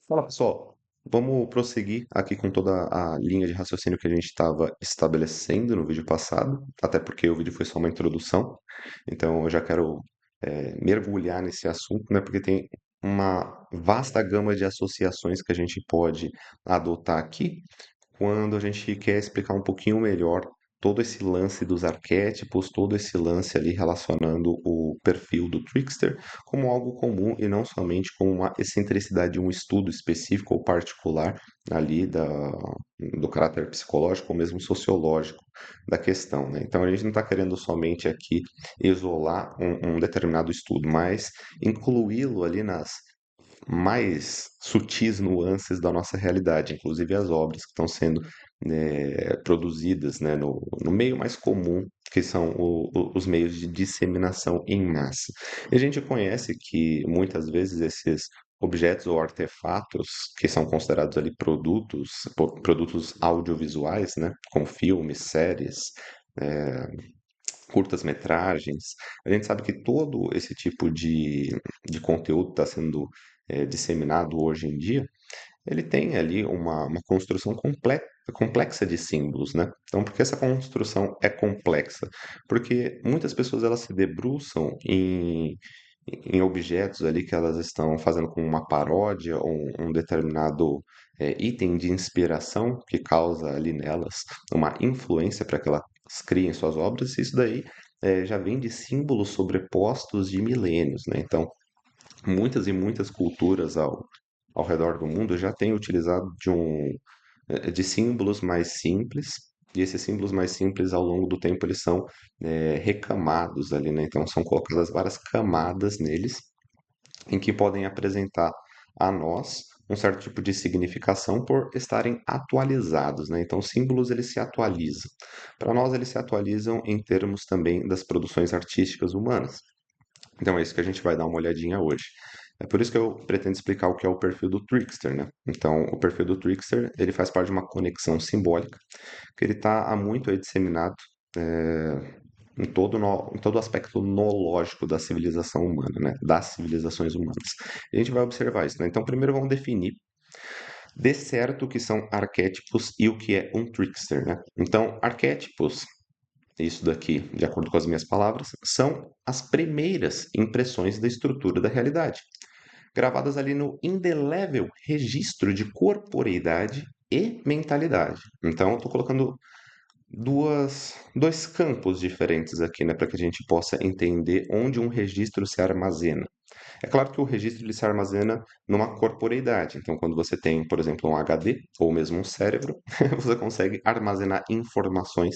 Fala pessoal, vamos prosseguir aqui com toda a linha de raciocínio que a gente estava estabelecendo no vídeo passado, até porque o vídeo foi só uma introdução, então eu já quero mergulhar nesse assunto, né, porque tem uma vasta gama de associações que a gente pode adotar aqui quando a gente quer explicar um pouquinho melhor todo esse lance dos arquétipos, todo esse lance ali relacionando o perfil do trickster como algo comum e não somente como uma excentricidade de um estudo específico ou particular ali do caráter psicológico ou mesmo sociológico da questão, né? Então a gente não está querendo somente aqui isolar um determinado estudo, mas incluí-lo ali nas mais sutis nuances da nossa realidade, inclusive as obras que estão sendo produzidas, né, no meio mais comum, que são os meios de disseminação em massa. E a gente conhece que muitas vezes esses objetos ou artefatos que são considerados ali produtos audiovisuais, né, como filmes, séries, é, curtas-metragens, a gente sabe que todo esse tipo de conteúdo está sendo disseminado hoje em dia, ele tem ali uma construção complexa de símbolos, né? Então, por que essa construção é complexa? Porque muitas pessoas elas se debruçam em objetos ali que elas estão fazendo com uma paródia ou um determinado item de inspiração que causa ali nelas uma influência para que elas criem suas obras, e isso daí já vem de símbolos sobrepostos de milênios, né? Então, muitas e muitas culturas ao redor do mundo já têm utilizado de símbolos mais simples, e esses símbolos mais simples, ao longo do tempo, eles são recamados ali, né? Então, são colocadas várias camadas neles, em que podem apresentar a nós um certo tipo de significação por estarem atualizados, né? Então, símbolos eles se atualizam. Para nós, eles se atualizam em termos também das produções artísticas humanas. Então é isso que a gente vai dar uma olhadinha hoje. É por isso que eu pretendo explicar o que é o perfil do Trickster, né? Então, o perfil do Trickster, ele faz parte de uma conexão simbólica, que ele está há muito aí disseminado em todo o aspecto nologico da civilização humana, né? Das civilizações humanas. E a gente vai observar isso, né? Então, primeiro vamos definir de certo o que são arquétipos e o que é um Trickster, né? Então, arquétipos isso daqui, de acordo com as minhas palavras, são as primeiras impressões da estrutura da realidade, gravadas ali no indelével registro de corporeidade e mentalidade. Então, eu estou colocando dois campos diferentes aqui, né, para que a gente possa entender onde um registro se armazena. É claro que o registro ele se armazena numa corporeidade. Então, quando você tem, por exemplo, um HD ou mesmo um cérebro, você consegue armazenar informações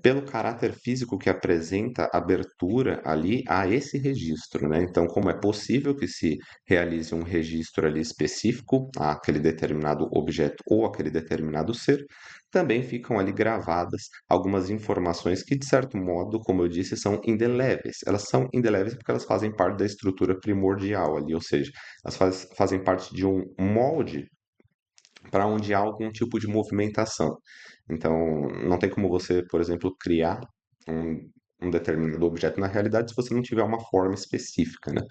pelo caráter físico que apresenta abertura ali a esse registro, né? Então, como é possível que se realize um registro ali específico àquele determinado objeto ou aquele determinado ser, também ficam ali gravadas algumas informações que, de certo modo, como eu disse, são indeléveis. Elas são indeléveis porque elas fazem parte da estrutura primordial ali, ou seja, elas fazem parte de um molde para onde há algum tipo de movimentação. Então, não tem como você, por exemplo, criar um determinado objeto na realidade se você não tiver uma forma específica, né?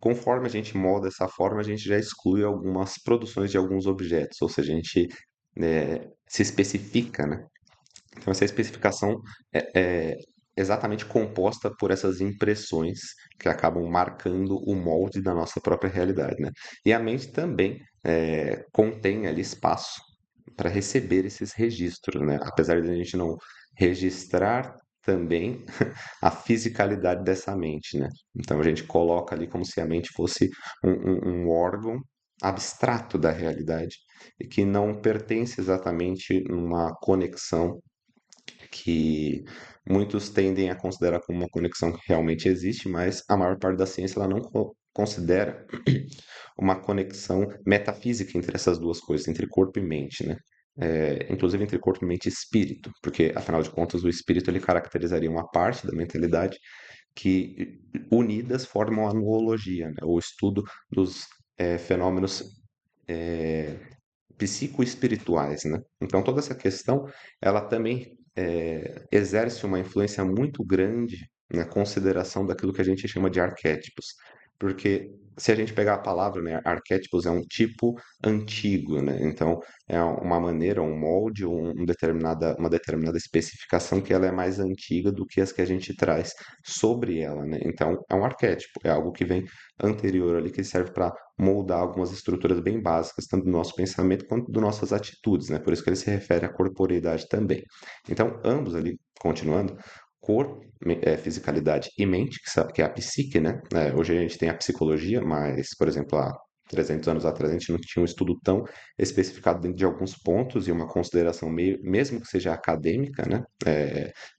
Conforme a gente molda essa forma, a gente já exclui algumas produções de alguns objetos, ou seja, a gente se especifica, né? Então, essa especificação é exatamente composta por essas impressões que acabam marcando o molde da nossa própria realidade, né? E a mente também contém ali espaço para receber esses registros, né? Apesar de a gente não registrar também a fisicalidade dessa mente, né? Então a gente coloca ali como se a mente fosse um órgão abstrato da realidade e que não pertence exatamente numa conexão que muitos tendem a considerar como uma conexão que realmente existe, mas a maior parte da ciência ela não considera uma conexão metafísica entre essas duas coisas, entre corpo e mente, né? Inclusive entre corpo, mente e espírito, porque afinal de contas o espírito ele caracterizaria uma parte da mentalidade que unidas formam a noologia, né? O estudo dos fenômenos psicoespirituais, né? Então toda essa questão, ela também exerce uma influência muito grande na consideração daquilo que a gente chama de arquétipos. porque se a gente pegar a palavra, né, arquétipos é um tipo antigo, né? Então é uma maneira, um molde, uma determinada especificação que ela é mais antiga do que as que a gente traz sobre ela, né? Então é um arquétipo, é algo que vem anterior ali, que serve para moldar algumas estruturas bem básicas, tanto do nosso pensamento quanto das nossas atitudes, né? Por isso que ele se refere à corporeidade também. Então, ambos ali, continuando, fisicalidade e mente, que é a psique, né? Hoje a gente tem a psicologia, mas, por exemplo, há 300 anos atrás a gente não tinha um estudo tão especificado dentro de alguns pontos e uma consideração meio, mesmo que seja acadêmica, né?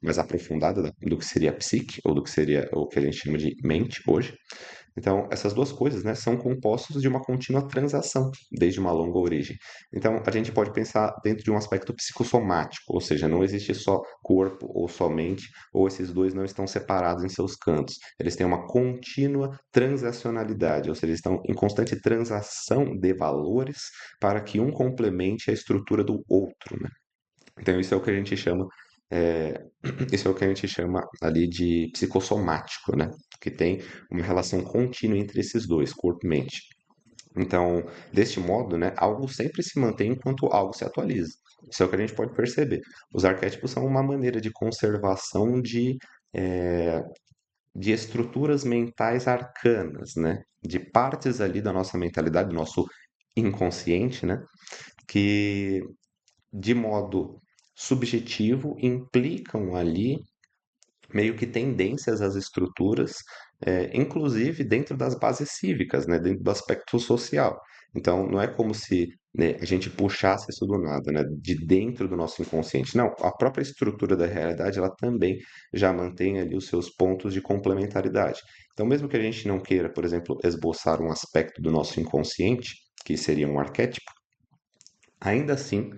Mais aprofundada do que seria a psique, ou do que seria o que a gente chama de mente hoje. Então, essas duas coisas, né, são compostos de uma contínua transação, desde uma longa origem. Então, a gente pode pensar dentro de um aspecto psicossomático, ou seja, não existe só corpo ou só mente, ou esses dois não estão separados em seus cantos. Eles têm uma contínua transacionalidade, ou seja, eles estão em constante transação de valores para que um complemente a estrutura do outro, né? Então, isso é o que a gente chama, é, isso é o que a gente chama ali de psicossomático, né? Que tem uma relação contínua entre esses dois, corpo e mente. Então, deste modo, né, algo sempre se mantém enquanto algo se atualiza. Isso é o que a gente pode perceber. Os arquétipos são uma maneira de conservação é, de estruturas mentais arcanas, né? De partes ali da nossa mentalidade, do nosso inconsciente, né? Que de modo subjetivo, implicam ali meio que tendências às estruturas, inclusive dentro das bases cívicas, né, dentro do aspecto social. Então, não é como se, né, a gente puxasse isso do nada, né, de dentro do nosso inconsciente. Não, a própria estrutura da realidade, ela também já mantém ali os seus pontos de complementaridade. Então, mesmo que a gente não queira, por exemplo, esboçar um aspecto do nosso inconsciente, que seria um arquétipo, ainda assim,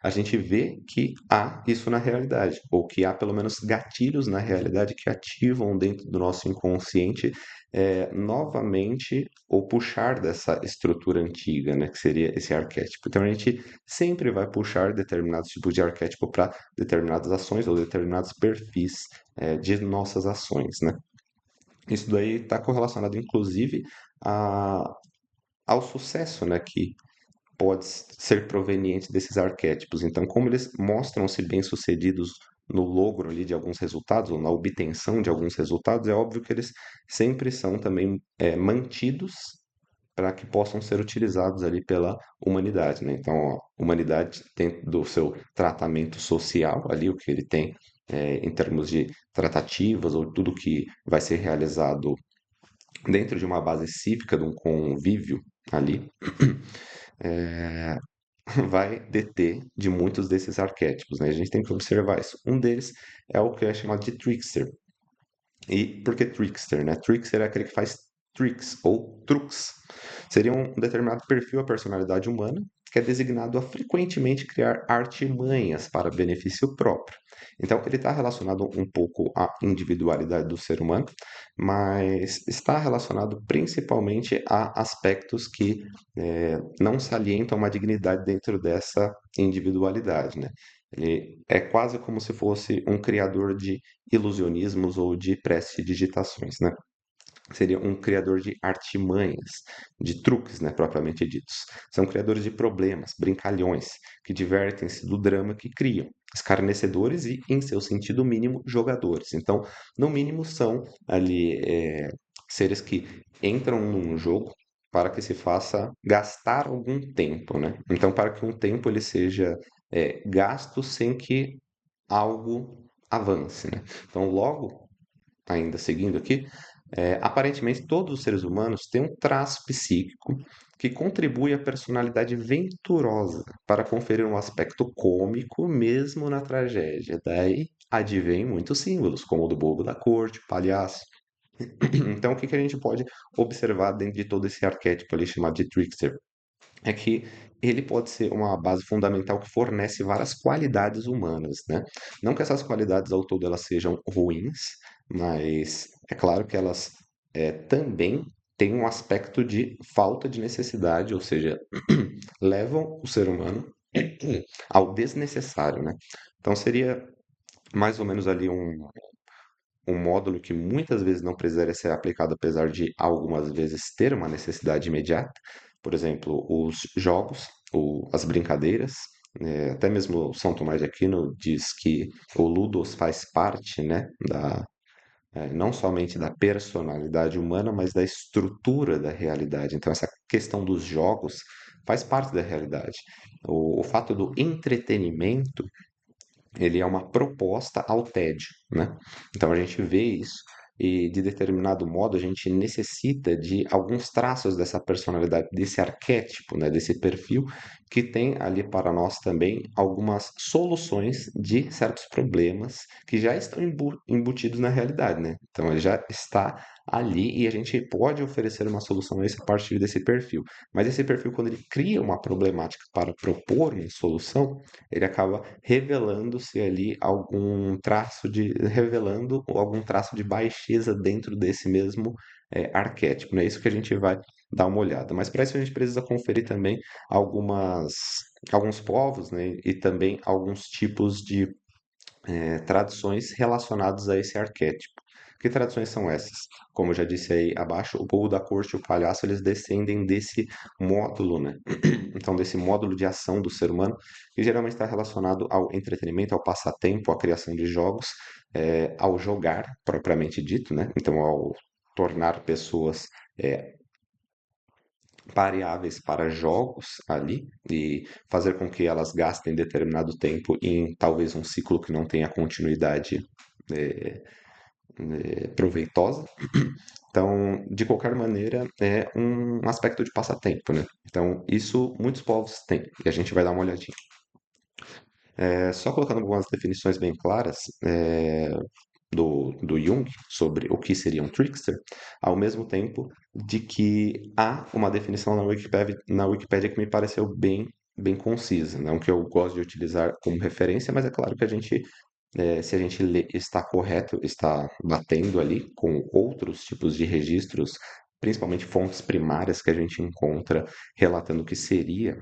a gente vê que há isso na realidade, ou que há pelo menos gatilhos na realidade que ativam dentro do nosso inconsciente novamente ou puxar dessa estrutura antiga, né, que seria esse arquétipo. Então a gente sempre vai puxar determinados tipos de arquétipo para determinadas ações ou determinados perfis de nossas ações, né? Isso daí está correlacionado, inclusive, a, ao sucesso, né, que pode ser proveniente desses arquétipos. Então, como eles mostram-se bem-sucedidos no logro ali de alguns resultados, ou na obtenção de alguns resultados, é óbvio que eles sempre são também mantidos para que possam ser utilizados ali pela humanidade, né? Então, a humanidade, dentro do seu tratamento social, ali o que ele tem em termos de tratativas, ou tudo que vai ser realizado dentro de uma base cívica, de um convívio ali, é, vai deter de muitos desses arquétipos, né? A gente tem que observar isso. Um deles é o que é chamado de trickster. E por que trickster, né? Trickster é aquele que faz tricks ou truques. Seria um determinado perfil a personalidade humana que é designado a frequentemente criar artimanhas para benefício próprio. Então, ele está relacionado um pouco à individualidade do ser humano, mas está relacionado principalmente a aspectos que não salientam uma dignidade dentro dessa individualidade, né? Ele é quase como se fosse um criador de ilusionismos ou de prestidigitações, né? Seria um criador de artimanhas, de truques, né, propriamente ditos. São criadores de problemas, brincalhões, que divertem-se do drama que criam, escarnecedores e, em seu sentido mínimo, jogadores. Então, no mínimo, são ali seres que entram num jogo para que se faça gastar algum tempo, né? Então, para que um tempo ele seja gasto sem que algo avance, né? Então, logo, ainda seguindo aqui, aparentemente todos os seres humanos têm um traço psíquico que contribui à personalidade venturosa para conferir um aspecto cômico mesmo na tragédia. Daí advém muitos símbolos, como o do bobo da corte, o palhaço. Então, o que que a gente pode observar dentro de todo esse arquétipo ali chamado de trickster? É que ele pode ser uma base fundamental que fornece várias qualidades humanas, né? Não que essas qualidades ao todo elas sejam ruins, mas é claro que elas também têm um aspecto de falta de necessidade, ou seja, levam o ser humano ao desnecessário, né? Então seria mais ou menos ali um módulo que muitas vezes não precisaria ser aplicado, apesar de algumas vezes ter uma necessidade imediata. Por exemplo, os jogos, as brincadeiras, até mesmo o São Tomás de Aquino diz que o Ludus faz parte, né, não somente da personalidade humana, mas da estrutura da realidade. Então, essa questão dos jogos faz parte da realidade. O fato do entretenimento ele é uma proposta ao tédio, né? Então a gente vê isso e de determinado modo a gente necessita de alguns traços dessa personalidade, desse arquétipo, né, desse perfil que tem ali para nós também algumas soluções de certos problemas que já estão embutidos na realidade, né? Então ele já está ali e a gente pode oferecer uma solução a isso a partir desse perfil. Mas esse perfil, quando ele cria uma problemática para propor uma solução, ele acaba revelando-se ali revelando algum traço de baixeza dentro desse mesmo arquétipo, né? Isso que a gente vai dar uma olhada. Mas para isso a gente precisa conferir também algumas, alguns povos, né? E também alguns tipos de tradições relacionadas a esse arquétipo. Que tradições são essas? Como eu já disse aí abaixo, o povo da corte e o palhaço, eles descendem desse módulo, né? Então, desse módulo de ação do ser humano, que geralmente está relacionado ao entretenimento, ao passatempo, à criação de jogos, ao jogar, propriamente dito, né? Então, ao tornar pessoas pareáveis para jogos ali e fazer com que elas gastem determinado tempo em talvez um ciclo que não tenha continuidade é, proveitosa. Então, de qualquer maneira, é um aspecto de passatempo, né? Então, isso muitos povos têm, e a gente vai dar uma olhadinha. Só colocando algumas definições bem claras do Jung sobre o que seria um trickster, ao mesmo tempo de que há uma definição na Wikipédia que me pareceu bem concisa, não que eu gosto de utilizar como referência, mas é claro que a gente se a gente está correto, está batendo ali com outros tipos de registros, principalmente fontes primárias que a gente encontra relatando o que seria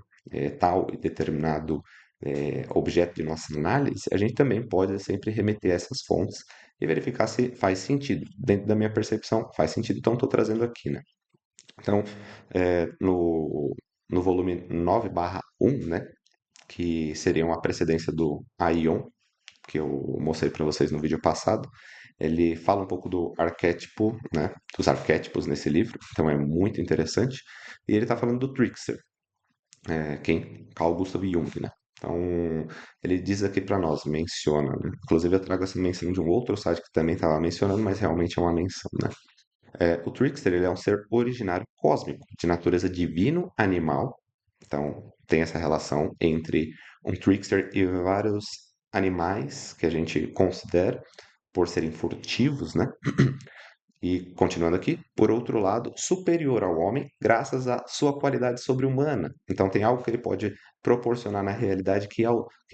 tal e determinado objeto de nossa análise, a gente também pode sempre remeter a essas fontes e verificar se faz sentido. Dentro da minha percepção, faz sentido, então estou trazendo aqui, né? Então, no volume 9/1, né, que seria uma precedência do Aion, que eu mostrei para vocês no vídeo passado, ele fala um pouco do arquétipo, né, dos arquétipos nesse livro, então é muito interessante. E ele está falando do trickster, quem? Carl Gustav Jung, né? Então, ele diz aqui para nós, menciona, né? Inclusive eu trago essa menção de um outro site que também estava mencionando, mas realmente é uma menção, né? O trickster, ele é um ser originário cósmico, de natureza divino-animal. Então, tem essa relação entre um trickster e vários animais que a gente considera por serem furtivos, né? E continuando aqui, por outro lado, superior ao homem, graças à sua qualidade sobre-humana. Então, tem algo que ele pode proporcionar na realidade que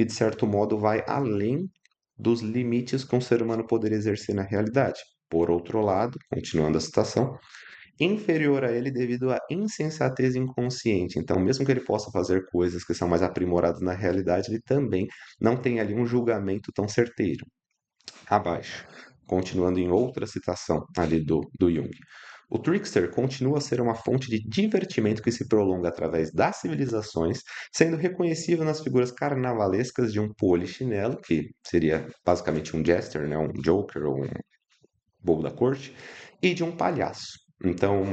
de certo modo, vai além dos limites que um ser humano poderia exercer na realidade. Por outro lado, continuando a citação, inferior a ele devido à insensatez inconsciente. Então, mesmo que ele possa fazer coisas que são mais aprimoradas na realidade, ele também não tem ali um julgamento tão certeiro. Abaixo, continuando em outra citação ali do Jung. O trickster continua a ser uma fonte de divertimento que se prolonga através das civilizações, sendo reconhecível nas figuras carnavalescas de um polichinelo, que seria basicamente um jester, né, um joker ou um bobo da corte, e de um palhaço. Então,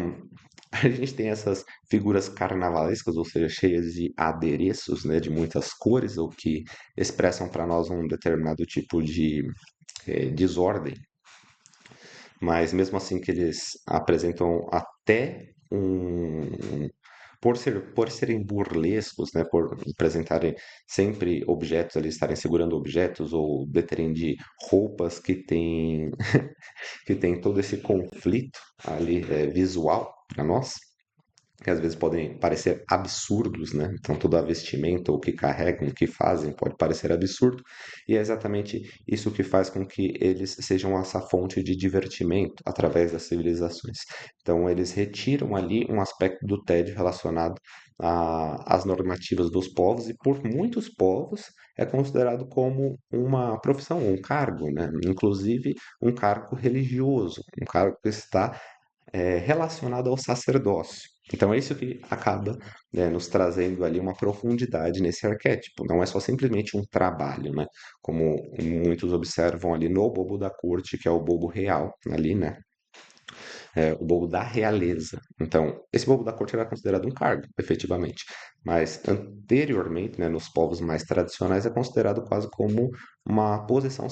a gente tem essas figuras carnavalescas, ou seja, cheias de adereços, né, de muitas cores, ou que expressam para nós um determinado tipo de desordem, mas mesmo assim que eles apresentam até por serem burlescos, né, por apresentarem sempre objetos ali, estarem segurando objetos ou deterem de roupas que tem todo esse conflito ali visual para nós, que às vezes podem parecer absurdos, né? Então, toda a vestimenta, o que carregam, o que fazem, pode parecer absurdo, e é exatamente isso que faz com que eles sejam essa fonte de divertimento através das civilizações. Então, eles retiram ali um aspecto do tédio relacionado às normativas dos povos, e por muitos povos, é considerado como uma profissão, um cargo, né? Inclusive um cargo religioso, um cargo que está relacionado ao sacerdócio. Então é isso que acaba, né, nos trazendo ali uma profundidade nesse arquétipo. Não é só simplesmente um trabalho, né? Como muitos observam ali no bobo da corte, que é o bobo real ali, né? O bobo da realeza. Então, esse bobo da corte era considerado um cargo, efetivamente. Mas anteriormente, né, nos povos mais tradicionais, é considerado quase como uma posição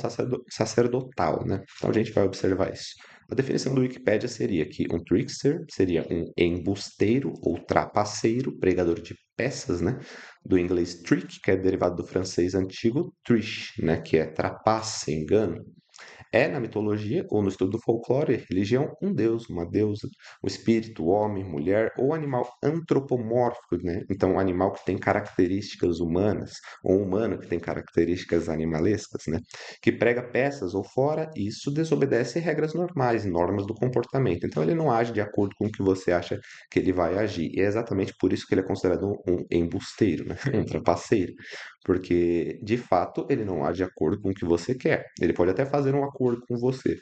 sacerdotal, né? Então a gente vai observar isso. A definição do Wikipédia seria que um trickster seria um embusteiro ou trapaceiro, pregador de peças, né? Do inglês trick, que é derivado do francês antigo triche, né? Que é trapaça, engano. É, na mitologia ou no estudo do folclore, religião, um deus, uma deusa, um espírito, homem, mulher ou animal antropomórfico, né? Então, um animal que tem características humanas, ou um humano que tem características animalescas, né? Que prega peças ou fora, e isso desobedece regras normais, normas do comportamento. Então, ele não age de acordo com o que você acha que ele vai agir. E é exatamente por isso que ele é considerado um embusteiro, né? Um trapaceiro. Porque, de fato, ele não age de acordo com o que você quer. Ele pode até fazer um acordo com você,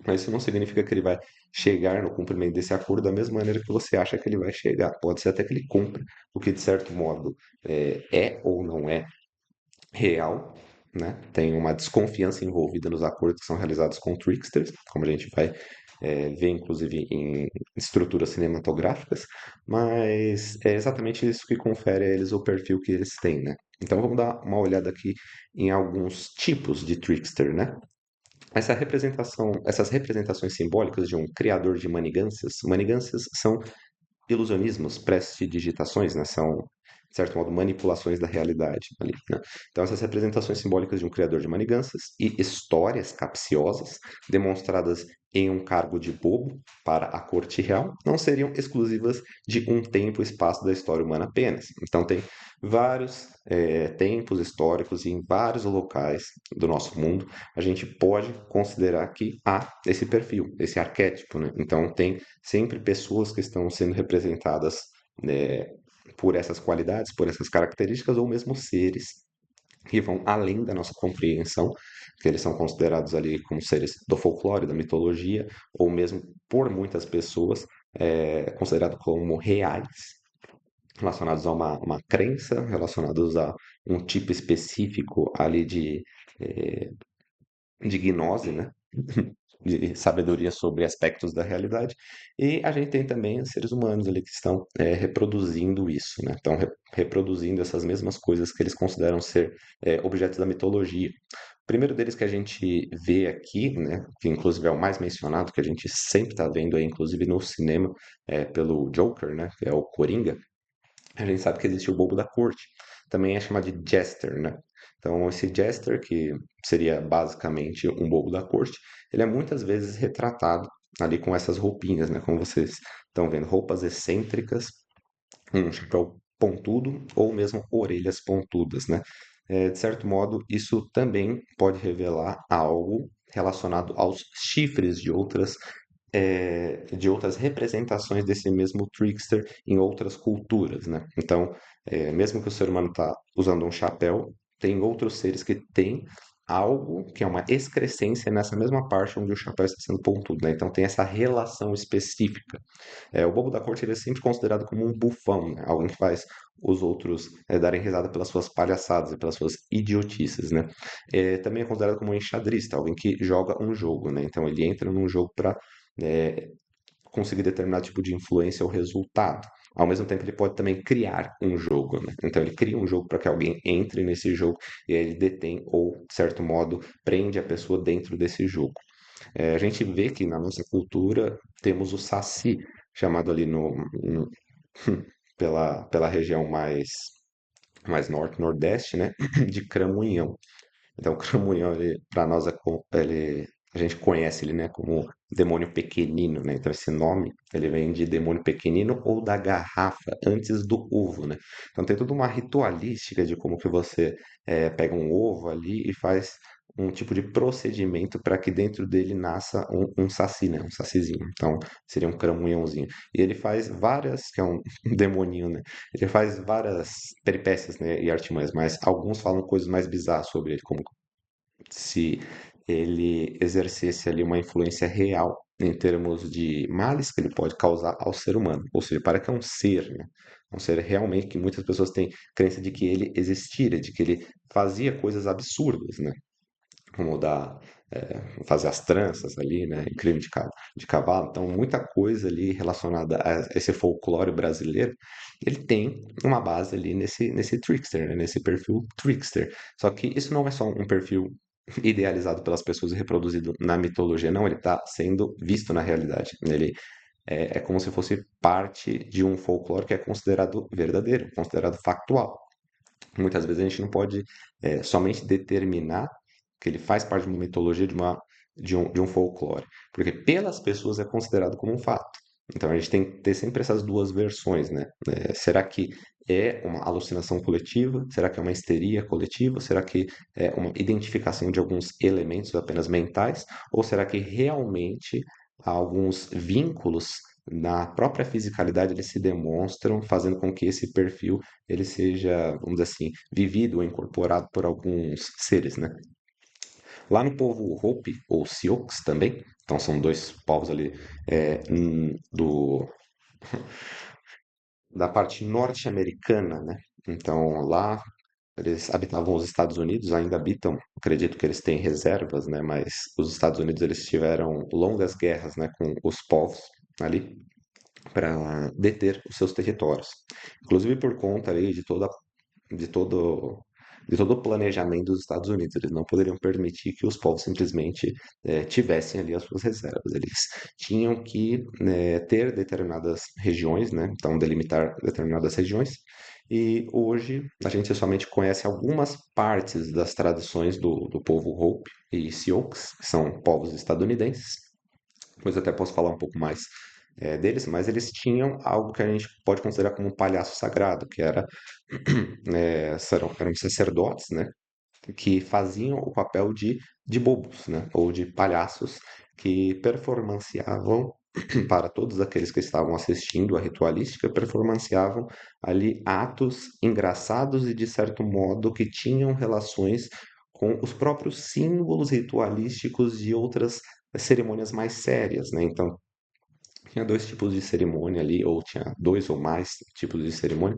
mas isso não significa que ele vai chegar no cumprimento desse acordo da mesma maneira que você acha que ele vai chegar. Pode ser até que ele cumpra, o que de certo modo é ou não é real, né? Tem uma desconfiança envolvida nos acordos que são realizados com tricksters, como a gente vai ver, inclusive, em estruturas cinematográficas, mas é exatamente isso que confere a eles o perfil que eles têm, né? Então vamos dar uma olhada aqui em alguns tipos de trickster, né? Essas representações simbólicas de um criador de manigâncias são ilusionismos, prestidigitações, né? São, de certo modo, manipulações da realidade ali, né? Então, essas representações simbólicas de um criador de manigâncias e histórias capciosas, demonstradas em um cargo de bobo para a corte real, não seriam exclusivas de um tempo e espaço da história humana apenas. Então, tem vários tempos históricos e em vários locais do nosso mundo, a gente pode considerar que há esse perfil, esse arquétipo, né? Então, tem sempre pessoas que estão sendo representadas, né, por essas qualidades, por essas características, ou mesmo seres que vão além da nossa compreensão, que eles são considerados ali como seres do folclore, da mitologia, ou mesmo por muitas pessoas considerados como reais, relacionados a uma crença, relacionados a um tipo específico ali eh, de gnose, né? De sabedoria sobre aspectos da realidade. E a gente tem também os seres humanos ali que estão reproduzindo isso, né? Estão reproduzindo essas mesmas coisas que eles consideram ser objetos da mitologia. O primeiro deles que a gente vê aqui, né, que inclusive é o mais mencionado, que a gente sempre está vendo aí, inclusive no cinema, pelo Joker, né, que é o Coringa, a gente sabe que existe o bobo da corte. Também é chamado de jester, né? Então, esse jester, que seria basicamente um bobo da corte, ele é muitas vezes retratado ali com essas roupinhas, né? Como vocês estão vendo, roupas excêntricas, um chapéu pontudo ou mesmo orelhas pontudas, né? De certo modo, isso também pode revelar algo relacionado aos chifres de outras representações desse mesmo trickster em outras culturas, né? Então, mesmo que o ser humano está usando um chapéu, tem outros seres que têm algo que é uma excrescência nessa mesma parte onde o chapéu está sendo pontudo, né? Então tem essa relação específica. O bobo da corte ele é sempre considerado como um bufão, né? Alguém que faz os outros darem risada pelas suas palhaçadas e pelas suas idiotices, né? Também é considerado como um enxadrista, alguém que joga um jogo, né? Então ele entra num jogo para conseguir determinado tipo de influência ou resultado. Ao mesmo tempo, ele pode também criar um jogo, né? Então, ele cria um jogo para que alguém entre nesse jogo e aí ele detém ou, de certo modo, prende a pessoa dentro desse jogo. A gente vê que na nossa cultura temos o Saci, chamado ali pela região mais norte, nordeste, né? De Cramunhão. Então, o Cramunhão, para nós, a gente conhece ele, né, como demônio pequenino, né? Então, esse nome, ele vem de demônio pequenino ou da garrafa, antes do ovo, né? Então, tem toda uma ritualística de como que você pega um ovo ali e faz um tipo de procedimento para que dentro dele nasça um saci, né? Um sacizinho. Então, seria um cramunhãozinho. E ele faz várias, que é um demoninho, né? Ele faz várias peripécias, né? E artimanhas, mas alguns falam coisas mais bizarras sobre ele, como se ele exercesse ali uma influência real em termos de males que ele pode causar ao ser humano. Ou seja, para que é um ser, né? Um ser realmente que muitas pessoas têm crença de que ele existira, de que ele fazia coisas absurdas, né? Como fazer as tranças ali, né? Em crime de cavalo. Então, muita coisa ali relacionada a esse folclore brasileiro, ele tem uma base ali nesse trickster, né? Nesse perfil trickster. Só que isso não é só um perfil idealizado pelas pessoas e reproduzido na mitologia, não, ele está sendo visto na realidade. Ele é como se fosse parte de um folclore que é considerado verdadeiro, considerado factual. Muitas vezes a gente não pode somente determinar que ele faz parte de uma mitologia, de um folclore, porque pelas pessoas é considerado como um fato. Então a gente tem que ter sempre essas duas versões, né? Será que é uma alucinação coletiva? Será que é uma histeria coletiva? Será que é uma identificação de alguns elementos apenas mentais? Ou será que realmente há alguns vínculos na própria fisicalidade eles se demonstram, fazendo com que esse perfil ele seja, vamos dizer assim, vivido ou incorporado por alguns seres, né? Lá no povo Hopi, ou Sioux também, então são dois povos ali da parte norte-americana, né? Então lá eles habitavam os Estados Unidos, ainda habitam, acredito que eles têm reservas, né? Mas os Estados Unidos eles tiveram longas guerras, né, com os povos ali para deter os seus territórios. Inclusive por conta aí de todo de todo o planejamento dos Estados Unidos. Eles não poderiam permitir que os povos simplesmente tivessem ali as suas reservas. Eles tinham que ter determinadas regiões, né? Então delimitar determinadas regiões. E hoje a gente somente conhece algumas partes das tradições do povo Hopi e Sioux, que são povos estadunidenses. Depois eu até posso falar um pouco mais deles, mas eles tinham algo que a gente pode considerar como um palhaço sagrado, que eram sacerdotes, né, que faziam o papel de bobos, né, ou de palhaços que performanciavam para todos aqueles que estavam assistindo a ritualística, performanciavam ali atos engraçados e de certo modo que tinham relações com os próprios símbolos ritualísticos de outras cerimônias mais sérias, né? Então, tinha dois tipos de cerimônia ali, ou tinha dois ou mais tipos de cerimônia,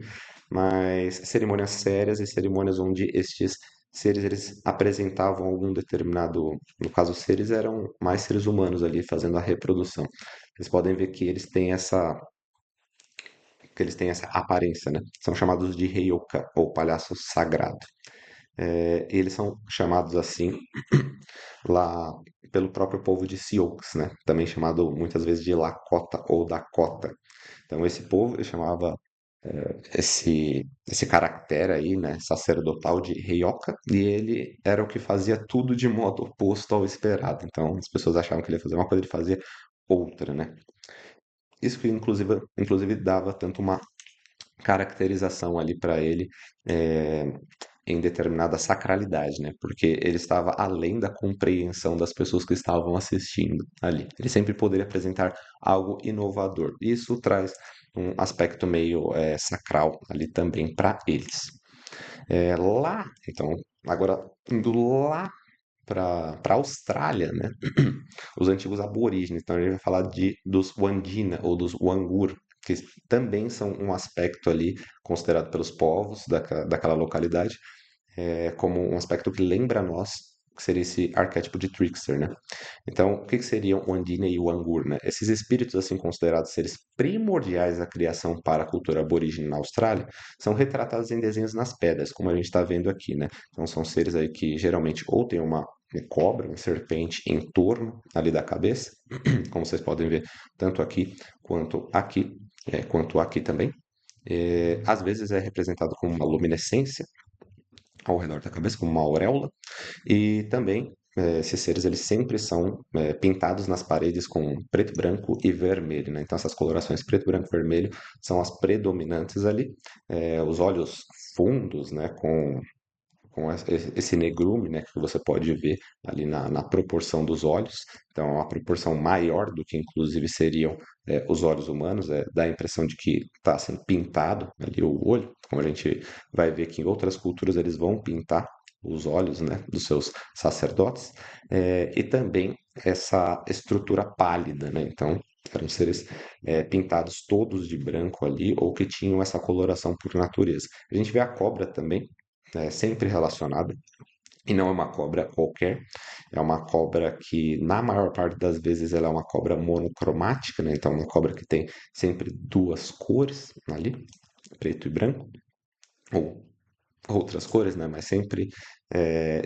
mas cerimônias sérias e cerimônias onde estes seres eles apresentavam algum determinado, no caso, os seres eram mais seres humanos ali fazendo a reprodução. Vocês podem ver que eles têm essa aparência, né? São chamados de Heyoka, ou palhaço sagrado. Eles são chamados assim lá pelo próprio povo de Sioux, né? Também chamado muitas vezes de Lakota ou Dakota. Então esse povo ele chamava esse caractere aí, né, sacerdotal de Heyoka, e ele era o que fazia tudo de modo oposto ao esperado. Então as pessoas achavam que ele ia fazer uma coisa, ele fazia outra, né? Isso que inclusive dava tanto uma caracterização ali para ele é, em determinada sacralidade, né? Porque ele estava além da compreensão das pessoas que estavam assistindo ali. Ele sempre poderia apresentar algo inovador. Isso traz um aspecto meio sacral ali também para eles. Então, agora indo lá para a Austrália, né? Os antigos aborígenes. Então, a gente vai falar dos Wandjina ou dos Wangur, que também são um aspecto ali considerado pelos povos daquela localidade, como um aspecto que lembra a nós, que seria esse arquétipo de trickster, né? Então, o que seriam o Andina e o Angur, né? Esses espíritos, assim, considerados seres primordiais da criação para a cultura aborígene na Austrália, são retratados em desenhos nas pedras, como a gente está vendo aqui, né? Então, são seres aí que geralmente ou têm uma cobra, uma serpente em torno ali da cabeça, como vocês podem ver, tanto aqui quanto aqui, quanto aqui também. Às vezes é representado como uma luminescência ao redor da cabeça, como uma auréola, e também esses seres eles sempre são pintados nas paredes com preto, branco e vermelho, né? Então essas colorações preto, branco e vermelho são as predominantes ali. Os olhos fundos, né, com esse negrume, né, que você pode ver ali na proporção dos olhos. Então, é uma proporção maior do que, inclusive, seriam os olhos humanos. Dá a impressão de que está assim, pintado ali o olho, como a gente vai ver que em outras culturas eles vão pintar os olhos, né, dos seus sacerdotes, e também essa estrutura pálida, né? Então, eram seres pintados todos de branco ali, ou que tinham essa coloração por natureza. A gente vê a cobra também, sempre relacionada, e não é uma cobra qualquer, é uma cobra que, na maior parte das vezes, ela é uma cobra monocromática, né? Então, uma cobra que tem sempre duas cores ali, preto e branco, ou outras cores, né? Mas sempre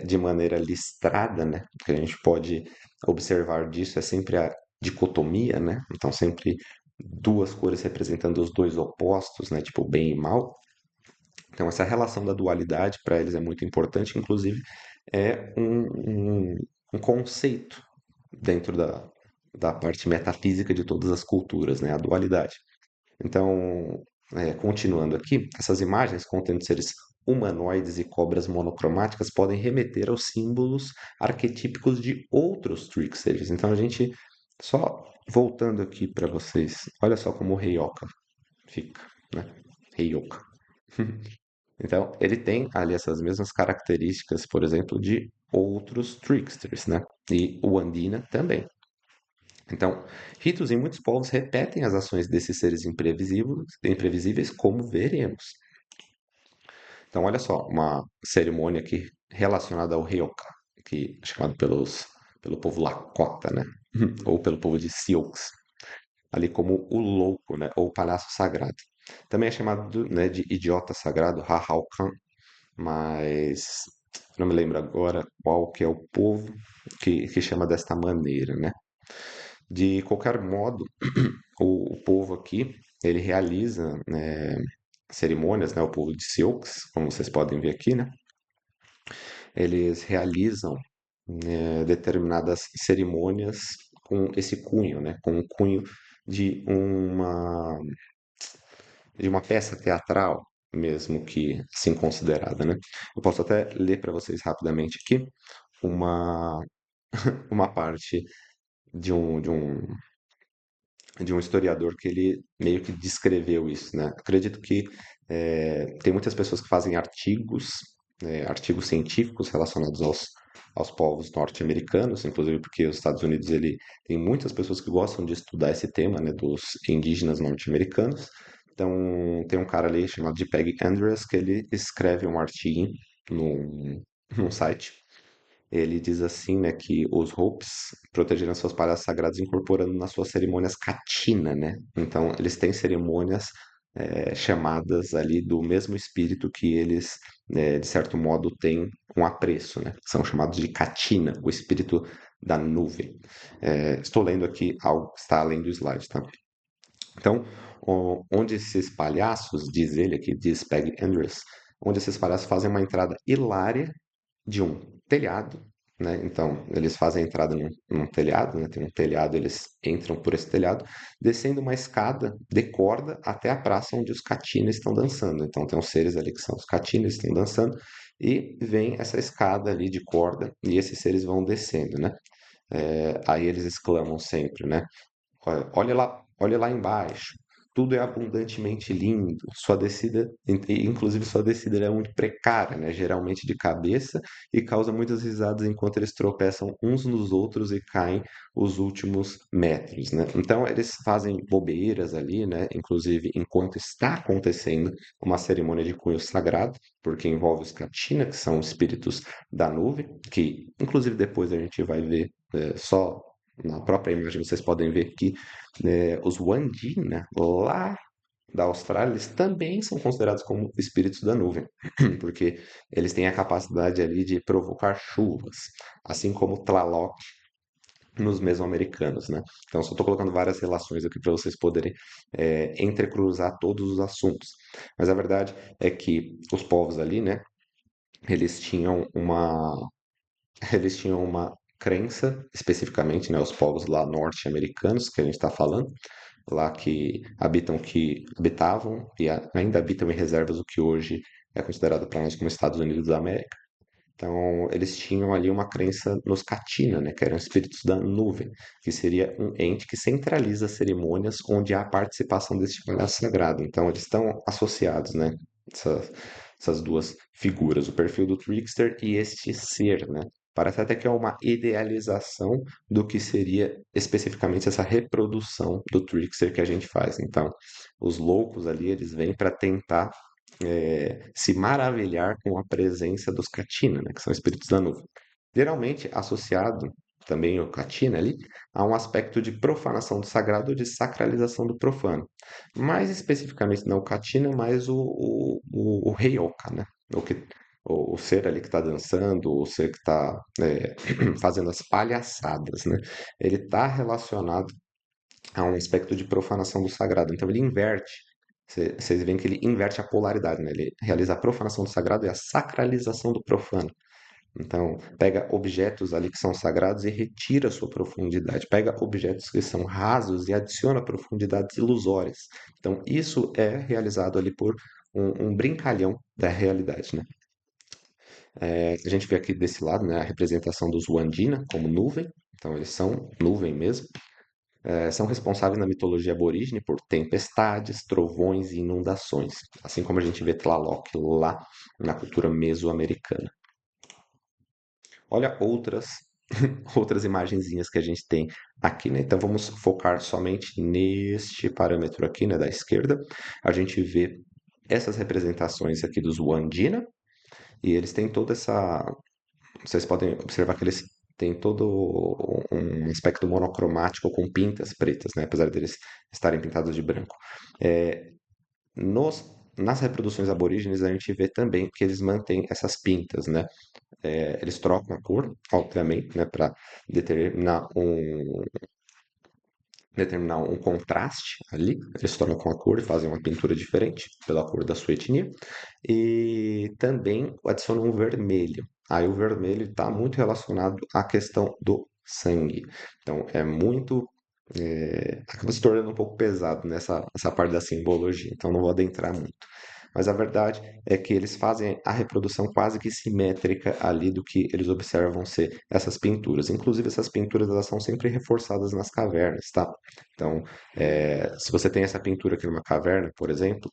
de maneira listrada, né? O que a gente pode observar disso é sempre a dicotomia, né? Então, sempre duas cores representando os dois opostos, né? Tipo bem e mal. Então, essa relação da dualidade para eles é muito importante, inclusive é um conceito dentro da parte metafísica de todas as culturas, né? A dualidade. Então, continuando aqui, essas imagens contendo seres humanoides e cobras monocromáticas podem remeter aos símbolos arquetípicos de outros tricksters. Então, a gente, só voltando aqui para vocês, olha só como o Heioka fica, né? Heioka. Então, ele tem ali essas mesmas características, por exemplo, de outros tricksters, né? E o Andina também. Então, ritos em muitos povos repetem as ações desses seres imprevisíveis, como veremos. Então, olha só, uma cerimônia aqui relacionada ao Ryoka, que é chamado pelo povo Lakota, né? Ou pelo povo de Sioux, ali como o louco, né? Ou o palhaço sagrado. Também é chamado, né, de idiota sagrado, Hahaukan, mas não me lembro agora qual que é o povo que chama desta maneira, né? De qualquer modo, o povo aqui, ele realiza, né, cerimônias, né? O povo de Sioux, como vocês podem ver aqui, né? Eles realizam determinadas cerimônias com esse cunho, né? Com o cunho de uma de uma peça teatral, mesmo que assim considerada, né? Eu posso até ler para vocês rapidamente aqui uma uma parte de um historiador que ele meio que descreveu isso, né? Acredito que tem muitas pessoas que fazem artigos, artigos científicos relacionados aos povos norte-americanos, inclusive porque os Estados Unidos ele tem muitas pessoas que gostam de estudar esse tema, né, dos indígenas norte-americanos. Então, tem um cara ali chamado de Peg Andrews que ele escreve um artigo num site. Ele diz assim, né, que os Hopes protegeram seus palhaços sagrados incorporando nas suas cerimônias Katina, né? Então, eles têm cerimônias chamadas ali do mesmo espírito que eles, de certo modo, têm um apreço, né? São chamados de Katina, o espírito da nuvem. Estou lendo aqui algo que está além do slide, tá? Então, onde esses palhaços, diz ele aqui, diz Peg Andrews, onde esses palhaços fazem uma entrada hilária de um telhado, né? Então, eles fazem a entrada num telhado, né? Tem um telhado, eles entram por esse telhado, descendo uma escada de corda até a praça onde os catines estão dançando. Então, tem uns seres ali que são os catines, estão dançando, e vem essa escada ali de corda, e esses seres vão descendo, né? Aí eles exclamam sempre, né? Olha lá embaixo. Tudo é abundantemente lindo. Sua descida, inclusive sua descida é muito precária, né? Geralmente de cabeça e causa muitas risadas enquanto eles tropeçam uns nos outros e caem os últimos metros, né? Então eles fazem bobeiras ali, né? Inclusive enquanto está acontecendo uma cerimônia de cunho sagrado, porque envolve os Katina, que são os espíritos da nuvem, que inclusive depois a gente vai ver só na própria imagem vocês podem ver que os Wandina, lá da Austrália, eles também são considerados como espíritos da nuvem, porque eles têm a capacidade ali de provocar chuvas, assim como o Tlaloc nos mesoamericanos, né? Então, só estou colocando várias relações aqui para vocês poderem entrecruzar todos os assuntos. Mas a verdade é que os povos ali, né, eles tinham uma eles tinham uma crença, especificamente, né, os povos lá norte-americanos que a gente está falando, lá que habitavam e ainda habitam em reservas o que hoje é considerado para nós como Estados Unidos da América. Então, eles tinham ali uma crença nos Katina, né, que eram espíritos da nuvem, que seria um ente que centraliza cerimônias onde há participação deste palhaço sagrado. Então, eles estão associados, né, essas, essas duas figuras, o perfil do trickster e este ser, né? Parece até que é uma idealização do que seria especificamente essa reprodução do trickster que a gente faz. Então, os loucos ali, eles vêm para tentar se maravilhar com a presença dos Katina, né, que são espíritos da nuvem. Geralmente associado também o Katina ali a um aspecto de profanação do sagrado ou de sacralização do profano. Mais especificamente não o Katina, mas o Heioka, né? O ser ali que está dançando, o ser que está fazendo as palhaçadas, né? Ele está relacionado a um aspecto de profanação do sagrado. Então ele inverte. Vocês veem que ele inverte a polaridade, né? Ele realiza a profanação do sagrado e a sacralização do profano. Então, pega objetos ali que são sagrados e retira a sua profundidade. Pega objetos que são rasos e adiciona profundidades ilusórias. Então, isso é realizado ali por um brincalhão da realidade, né? A gente vê aqui desse lado, né, a representação dos Wandina como nuvem. Então, eles são nuvem mesmo. São responsáveis na mitologia aborígene por tempestades, trovões e inundações, assim como a gente vê Tlaloc lá na cultura mesoamericana. Olha outras imagenzinhas que a gente tem aqui, né? Então vamos focar somente neste parâmetro aqui, né, da esquerda. A gente vê essas representações aqui dos Wandina e eles têm toda essa. Vocês podem observar que eles têm todo um aspecto monocromático com pintas pretas, né? Apesar deles estarem pintados de branco. É, nas reproduções aborígenes, a gente vê também que eles mantêm essas pintas, né? Eles trocam a cor, obviamente, né? Para determinar determinar um contraste ali. Eles trocam a cor e fazem uma pintura diferente pela cor da sua etnia. E também adicionam um vermelho. Aí o vermelho está muito relacionado à questão do sangue. Então é muito. Acaba se tornando um pouco pesado nessa essa parte da simbologia, então não vou adentrar muito. Mas a verdade é que eles fazem a reprodução quase que simétrica ali do que eles observam ser essas pinturas. Inclusive, essas pinturas elas são sempre reforçadas nas cavernas, tá? Então, se você tem essa pintura aqui numa caverna, por exemplo,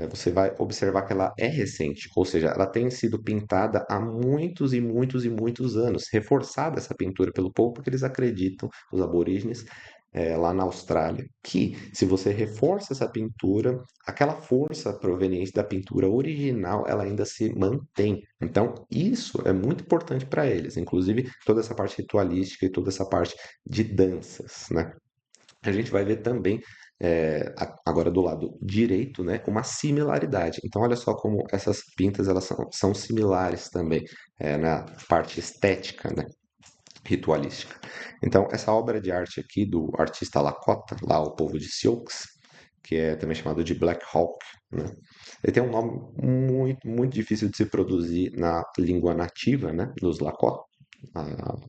você vai observar que ela é recente, ou seja, ela tem sido pintada há muitos e muitos e muitos anos, reforçada essa pintura pelo povo, porque eles acreditam, os aborígenes, lá na Austrália, que se você reforça essa pintura, aquela força proveniente da pintura original, ela ainda se mantém. Então, isso é muito importante para eles, inclusive toda essa parte ritualística e toda essa parte de danças, né? A gente vai ver também, agora do lado direito, né, uma similaridade. Então, olha só como essas pintas elas são similares também na parte estética, né, ritualística. Então, essa obra de arte aqui do artista Lakota, lá o povo de Sioux, que é também chamado de Black Hawk, né? Ele tem um nome muito, muito difícil de se produzir na língua nativa, né, dos Lakota,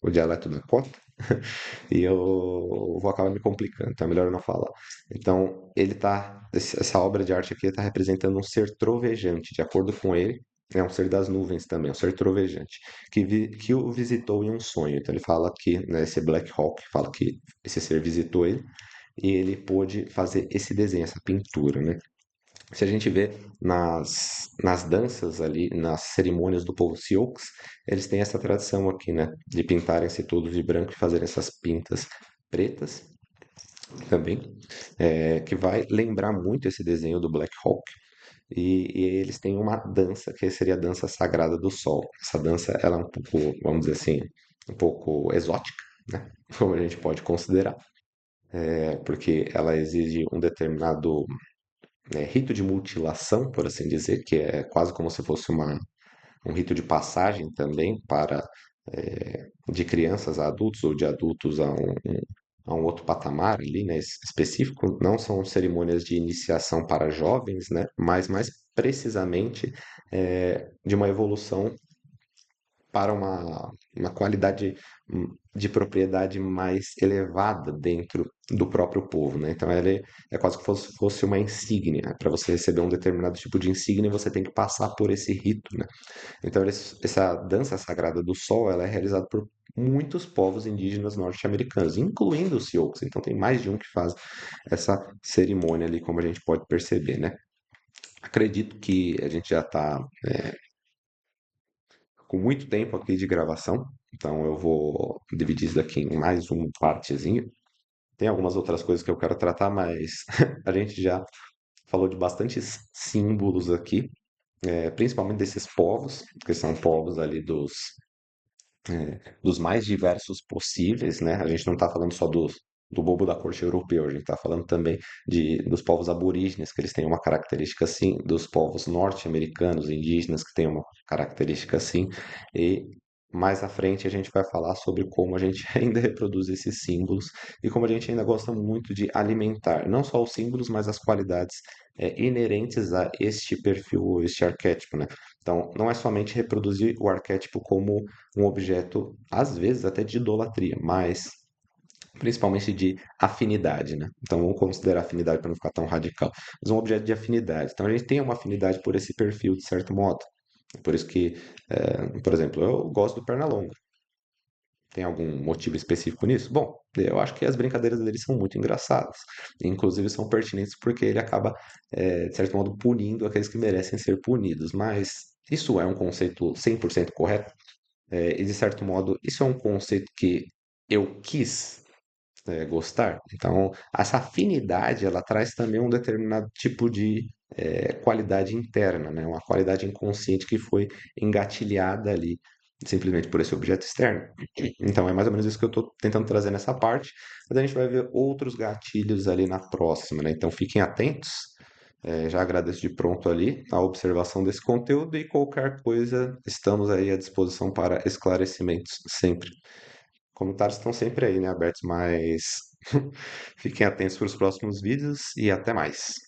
o dialeto Lakota, e eu vou acabar me complicando, então é melhor eu não falar. Então, essa obra de arte aqui está representando um ser trovejante, de acordo com ele, é um ser das nuvens também, um ser trovejante, que o visitou em um sonho. Então ele fala que, né, esse Black Hawk fala que esse ser visitou ele e ele pôde fazer esse desenho, essa pintura, né? Se a gente vê nas danças ali, nas cerimônias do povo Sioux, eles têm essa tradição aqui, né? De pintarem-se todos de branco e fazerem essas pintas pretas também, que vai lembrar muito esse desenho do Black Hawk. E eles têm uma dança, que seria a dança sagrada do sol. Essa dança, ela é um pouco, vamos dizer assim, um pouco exótica, né? Como a gente pode considerar, porque ela exige um determinado rito de mutilação, por assim dizer, que é quase como se fosse um rito de passagem também para de crianças a adultos ou de adultos a um outro patamar ali, né, específico. Não são cerimônias de iniciação para jovens, né, mas mais precisamente de uma evolução para uma qualidade de propriedade mais elevada dentro do próprio povo, né? Então ele é quase que fosse uma insígnia. Para você receber um determinado tipo de insígnia, você tem que passar por esse rito, né? Então essa dança sagrada do sol, ela é realizada por muitos povos indígenas norte-americanos, incluindo os Sioux. Então tem mais de um que faz essa cerimônia ali, como a gente pode perceber, né? Acredito que a gente já está com muito tempo aqui de gravação, então eu vou dividir isso daqui em mais uma partezinha. Tem algumas outras coisas que eu quero tratar, mas a gente já falou de bastantes símbolos aqui, principalmente desses povos, que são povos ali dos mais diversos possíveis, né? A gente não está falando só do bobo da corte europeu, a gente está falando também dos povos aborígenes, que eles têm uma característica assim, dos povos norte-americanos, indígenas, que têm uma característica assim, e mais à frente a gente vai falar sobre como a gente ainda reproduz esses símbolos e como a gente ainda gosta muito de alimentar, não só os símbolos, mas as qualidades inerentes a este perfil, este arquétipo, né? Então, não é somente reproduzir o arquétipo como um objeto, às vezes até de idolatria, mas principalmente de afinidade, né? Então vamos considerar afinidade para não ficar tão radical, mas um objeto de afinidade. Então a gente tem uma afinidade por esse perfil, de certo modo. Por isso que, por exemplo, eu gosto do Pernalonga. Tem algum motivo específico nisso? Bom, eu acho que as brincadeiras dele são muito engraçadas. Inclusive são pertinentes porque ele acaba, de certo modo, punindo aqueles que merecem ser punidos. Mas isso é um conceito 100% correto? E de certo modo, isso é um conceito que eu quis gostar. Então, essa afinidade, ela traz também um determinado tipo de qualidade interna, né? Uma qualidade inconsciente que foi engatilhada ali simplesmente por esse objeto externo. Então, é mais ou menos isso que eu estou tentando trazer nessa parte, mas a gente vai ver outros gatilhos ali na próxima, né? Então, fiquem atentos. Já agradeço de pronto ali a observação desse conteúdo e qualquer coisa, estamos aí à disposição para esclarecimentos sempre. Comentários estão sempre aí, né, abertos, mas fiquem atentos para os próximos vídeos e até mais.